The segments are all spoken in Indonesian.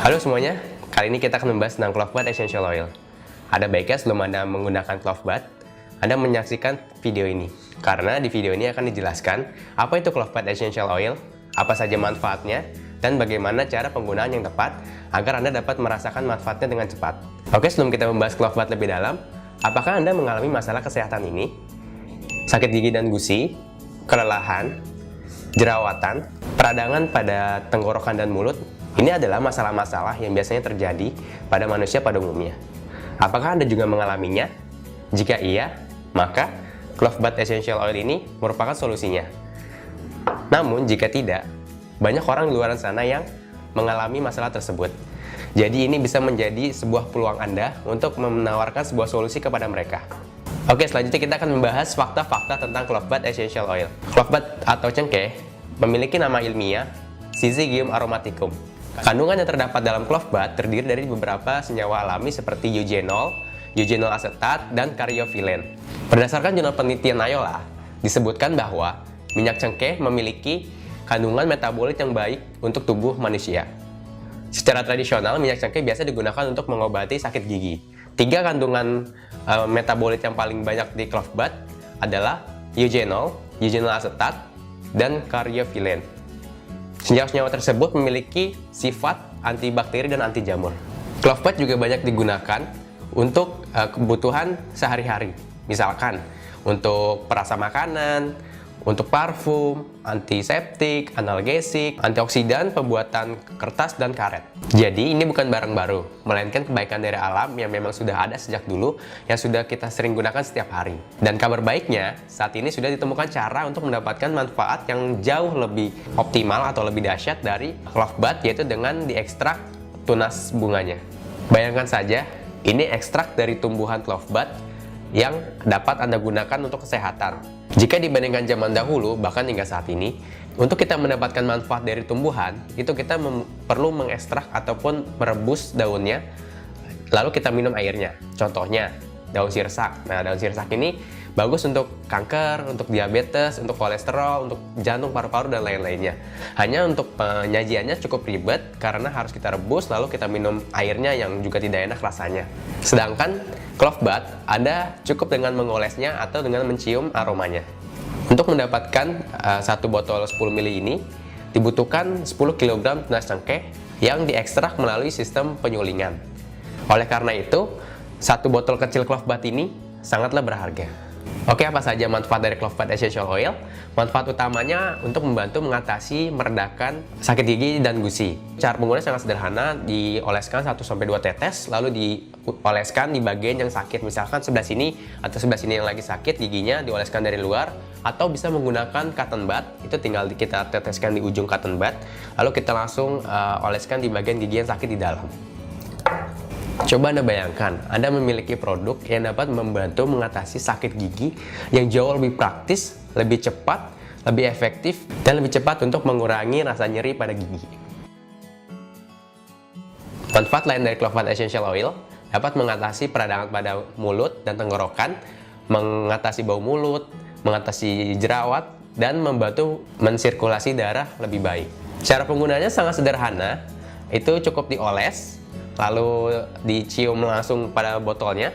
Halo semuanya, kali ini kita akan membahas tentang clove bud essential oil. Ada baiknya sebelum Anda menggunakan clove bud, Anda menyaksikan video ini. Karena di video ini akan dijelaskan apa itu clove bud essential oil, apa saja manfaatnya, dan bagaimana cara penggunaan yang tepat agar Anda dapat merasakan manfaatnya dengan cepat. Oke, sebelum kita membahas clove bud lebih dalam, apakah Anda mengalami masalah kesehatan ini? Sakit gigi dan gusi, kelelahan, jerawatan, peradangan pada tenggorokan dan mulut. Ini adalah masalah-masalah yang biasanya terjadi pada manusia pada umumnya. Apakah Anda juga mengalaminya? Jika iya, maka clove bud essential oil ini merupakan solusinya. Namun, jika tidak, banyak orang di luar sana yang mengalami masalah tersebut. Jadi ini bisa menjadi sebuah peluang Anda untuk menawarkan sebuah solusi kepada mereka. Oke, selanjutnya kita akan membahas fakta-fakta tentang clove bud essential oil. Clove bud atau cengkeh memiliki nama ilmiah Syzygium aromaticum. Kandungan yang terdapat dalam clove bud terdiri dari beberapa senyawa alami seperti eugenol, eugenol asetat, dan karyofilen. Berdasarkan jurnal penelitian Ayola, disebutkan bahwa minyak cengkeh memiliki kandungan metabolit yang baik untuk tubuh manusia. Secara tradisional, minyak cengkeh biasa digunakan untuk mengobati sakit gigi. 3 kandungan metabolit yang paling banyak di clove bud adalah eugenol, eugenol asetat, dan karyofilen. Senyawa-senyawa tersebut memiliki sifat antibakteri dan anti jamur. Clove bud juga banyak digunakan untuk kebutuhan sehari-hari. Misalkan untuk perasa makanan, untuk parfum, antiseptik, analgesik, antioksidan, pembuatan kertas, dan karet. Jadi ini bukan barang baru, melainkan kebaikan dari alam yang memang sudah ada sejak dulu, yang sudah kita sering gunakan setiap hari. Dan kabar baiknya, saat ini sudah ditemukan cara untuk mendapatkan manfaat yang jauh lebih optimal atau lebih dahsyat dari clove bud, yaitu dengan diekstrak tunas bunganya. Bayangkan saja, ini ekstrak dari tumbuhan clove bud yang dapat Anda gunakan untuk kesehatan. Jika dibandingkan zaman dahulu, bahkan hingga saat ini, untuk kita mendapatkan manfaat dari tumbuhan, itu kita perlu mengekstrak ataupun merebus daunnya, lalu kita minum airnya. Contohnya, daun sirsak. Nah, daun sirsak ini bagus untuk kanker, untuk diabetes, untuk kolesterol, untuk jantung, paru-paru, dan lain-lainnya. Hanya untuk penyajiannya cukup ribet, karena harus kita rebus, lalu kita minum airnya yang juga tidak enak rasanya. Sedangkan clove bud, Anda cukup dengan mengolesnya atau dengan mencium aromanya. Untuk mendapatkan satu botol 10 ml ini, dibutuhkan 10 kg tunas cengkeh yang diekstrak melalui sistem penyulingan. Oleh karena itu, satu botol kecil clove bud ini sangatlah berharga. Oke, apa saja manfaat dari clove bud essential oil? Manfaat utamanya untuk membantu mengatasi, meredakan sakit gigi dan gusi. Cara penggunaan sangat sederhana, dioleskan 1-2 tetes, lalu dioleskan di bagian yang sakit. Misalkan sebelah sini atau sebelah sini yang lagi sakit giginya, dioleskan dari luar, atau bisa menggunakan cotton bud, itu tinggal kita teteskan di ujung cotton bud, lalu kita langsung oleskan di bagian gigi yang sakit di dalam. Coba Anda bayangkan, Anda memiliki produk yang dapat membantu mengatasi sakit gigi yang jauh lebih praktis, lebih cepat, lebih efektif, dan lebih cepat untuk mengurangi rasa nyeri pada gigi. Manfaat lain dari clove bud essential oil dapat mengatasi peradangan pada mulut dan tenggorokan, mengatasi bau mulut, mengatasi jerawat, dan membantu mensirkulasi darah lebih baik. Cara penggunaannya sangat sederhana, itu cukup dioles, lalu dicium langsung pada botolnya.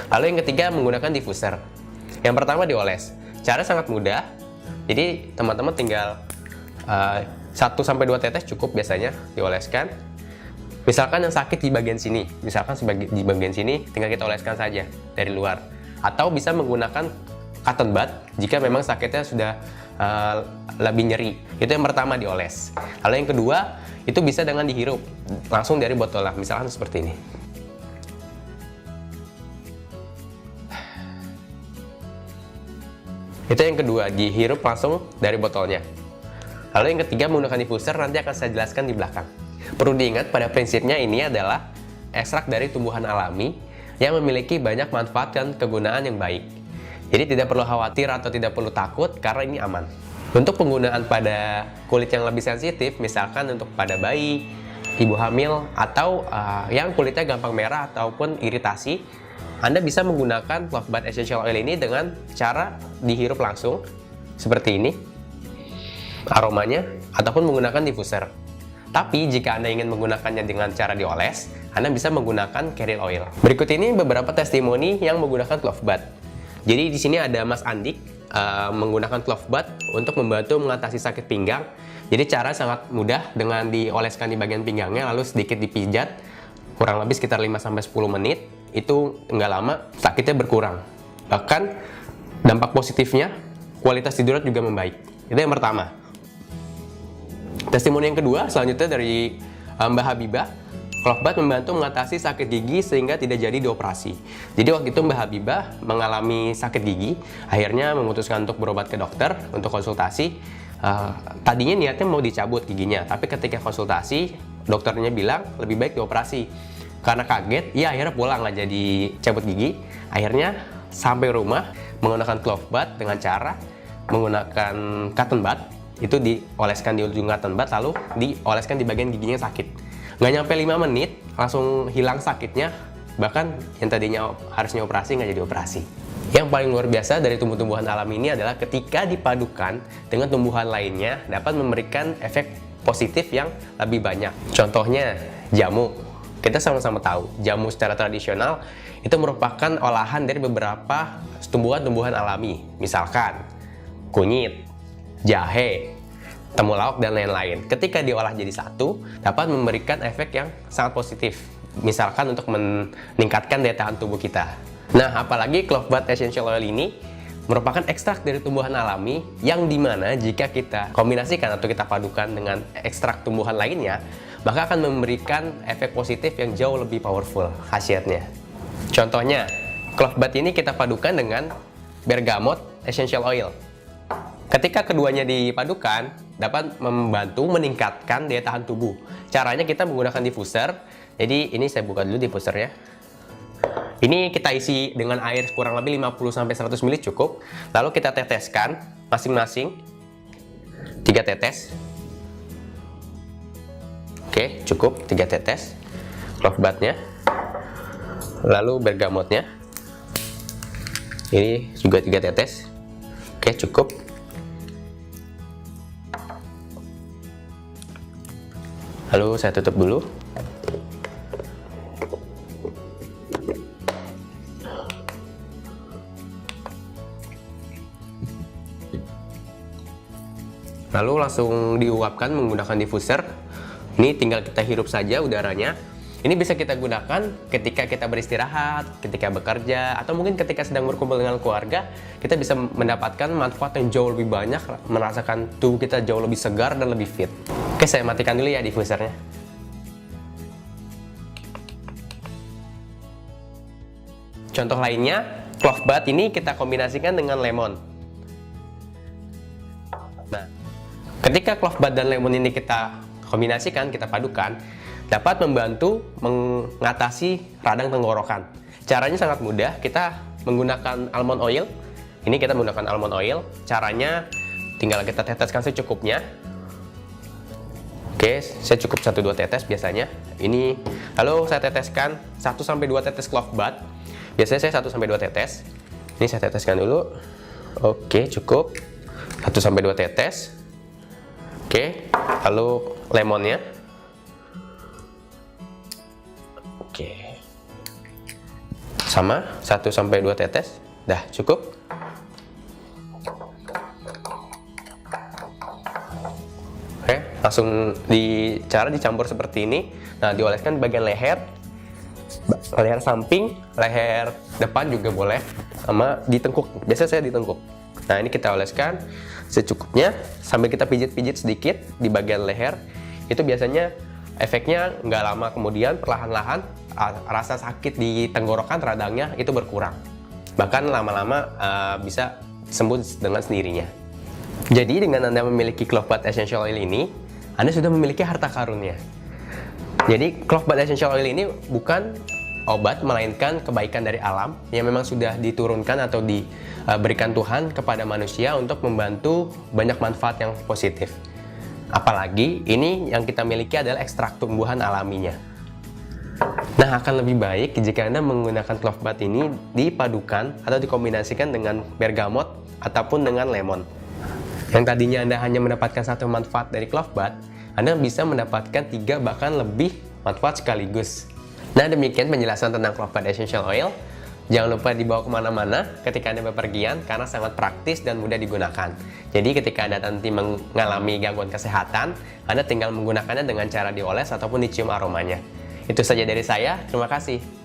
Lalu yang ketiga menggunakan diffuser. Yang pertama dioles. Cara sangat mudah. Jadi teman-teman tinggal 1-2 tetes cukup biasanya dioleskan. Misalkan yang sakit di bagian sini, di bagian sini tinggal kita oleskan saja dari luar. Atau bisa menggunakan cotton bud jika memang sakitnya sudah lebih nyeri. Itu yang pertama dioles. Lalu yang kedua itu bisa dengan dihirup langsung dari botolnya, misalkan seperti ini. Itu yang kedua, dihirup langsung dari botolnya. Lalu yang ketiga menggunakan diffuser, nanti akan saya jelaskan di belakang. Perlu diingat pada prinsipnya ini adalah ekstrak dari tumbuhan alami yang memiliki banyak manfaat dan kegunaan yang baik. Jadi tidak perlu khawatir atau tidak perlu takut karena ini aman. Untuk penggunaan pada kulit yang lebih sensitif, misalkan untuk pada bayi, ibu hamil, atau yang kulitnya gampang merah ataupun iritasi, Anda bisa menggunakan clove bud essential oil ini dengan cara dihirup langsung, seperti ini, aromanya, ataupun menggunakan diffuser. Tapi jika Anda ingin menggunakannya dengan cara dioles, Anda bisa menggunakan Carrier Oil. Berikut ini beberapa testimoni yang menggunakan clove bath. Jadi di sini ada Mas Andik menggunakan clove bath untuk membantu mengatasi sakit pinggang. Jadi cara sangat mudah dengan dioleskan di bagian pinggangnya lalu sedikit dipijat, kurang lebih sekitar 5-10 menit, itu nggak lama sakitnya berkurang. Bahkan dampak positifnya, kualitas tidur juga membaik. Itu yang pertama. Testimoni yang kedua selanjutnya dari Mbak Habibah. Clove bath membantu mengatasi sakit gigi sehingga tidak jadi dioperasi. Jadi waktu itu Mbak Habibah mengalami sakit gigi, akhirnya memutuskan untuk berobat ke dokter untuk konsultasi. Tadinya niatnya mau dicabut giginya, tapi ketika konsultasi dokternya bilang lebih baik dioperasi. Karena kaget, ya akhirnya pulang nggak jadi cabut gigi. Akhirnya sampai rumah menggunakan clove bath dengan cara menggunakan cotton bud. Itu dioleskan di ujung cotton bud lalu dioleskan di bagian giginya sakit. Nggak nyampe 5 menit langsung hilang sakitnya, bahkan yang tadinya harusnya operasi nggak jadi operasi. Yang paling luar biasa dari tumbuh-tumbuhan alam ini adalah ketika dipadukan dengan tumbuhan lainnya dapat memberikan efek positif yang lebih banyak. Contohnya jamu. Kita sama-sama tahu jamu secara tradisional itu merupakan olahan dari beberapa tumbuhan-tumbuhan alami, misalkan kunyit, jahe, temulawak, dan lain-lain. Ketika diolah jadi satu, dapat memberikan efek yang sangat positif. Misalkan untuk meningkatkan daya tahan tubuh kita. Nah, apalagi clove bath essential oil ini merupakan ekstrak dari tumbuhan alami yang dimana jika kita kombinasikan atau kita padukan dengan ekstrak tumbuhan lainnya, maka akan memberikan efek positif yang jauh lebih powerful khasiatnya. Contohnya, clove bath ini kita padukan dengan bergamot essential oil. Ketika keduanya dipadukan, dapat membantu meningkatkan daya tahan tubuh. Caranya kita menggunakan diffuser. Jadi ini saya buka dulu diffusernya. Ini kita isi dengan air kurang lebih 50-100 ml cukup. Lalu kita teteskan masing-masing 3 tetes. Oke, cukup 3 tetes. Clove bath-nya. Lalu bergamotnya. Ini juga 3 tetes. Oke, cukup. Lalu saya tutup dulu. Lalu langsung diuapkan menggunakan diffuser. Ini tinggal kita hirup saja udaranya. Ini bisa kita gunakan ketika kita beristirahat, ketika bekerja, atau mungkin ketika sedang berkumpul dengan keluarga. Kita bisa mendapatkan manfaat yang jauh lebih banyak, merasakan tubuh kita jauh lebih segar dan lebih fit. Oke, saya matikan dulu ya diffusernya. Contoh lainnya, clove bath ini kita kombinasikan dengan lemon. Nah, ketika clove bath dan lemon ini kita kombinasikan, kita padukan, dapat membantu mengatasi radang tenggorokan. Caranya sangat mudah, kita menggunakan almond oil. Ini kita menggunakan almond oil. Caranya tinggal kita teteskan secukupnya. Oke, saya cukup 1-2 tetes biasanya. Ini lalu saya teteskan 1-2 tetes clove bath. Biasanya saya 1-2 tetes. Ini saya teteskan dulu. Oke, cukup 1-2 tetes. Oke, lalu lemonnya. Oke. Sama 1-2 tetes. Dah, cukup. Oke, langsung cara dicampur seperti ini. Nah, dioleskan di bagian leher samping, leher depan juga boleh, sama di tengkuk. Biasanya saya di tengkuk. Nah, ini kita oleskan secukupnya sambil kita pijit-pijit sedikit di bagian leher. Itu biasanya efeknya nggak lama kemudian perlahan-lahan rasa sakit di tenggorokan radangnya itu berkurang. Bahkan lama-lama bisa sembuh dengan sendirinya. Jadi dengan Anda memiliki clove bath essential oil ini, Anda sudah memiliki harta karunnya. Jadi clove bath essential oil ini bukan obat, melainkan kebaikan dari alam yang memang sudah diturunkan atau diberikan Tuhan kepada manusia untuk membantu banyak manfaat yang positif. Apalagi ini yang kita miliki adalah ekstrak tumbuhan alaminya. Nah, akan lebih baik jika Anda menggunakan clove bath ini dipadukan atau dikombinasikan dengan bergamot ataupun dengan lemon. Yang tadinya Anda hanya mendapatkan satu manfaat dari clove bath, Anda bisa mendapatkan 3 bahkan lebih manfaat sekaligus. Nah, demikian penjelasan tentang Clovebud Essential Oil. Jangan lupa dibawa kemana-mana ketika Anda bepergian karena sangat praktis dan mudah digunakan. Jadi ketika Anda nanti mengalami gangguan kesehatan, Anda tinggal menggunakannya dengan cara dioles ataupun dicium aromanya. Itu saja dari saya, terima kasih.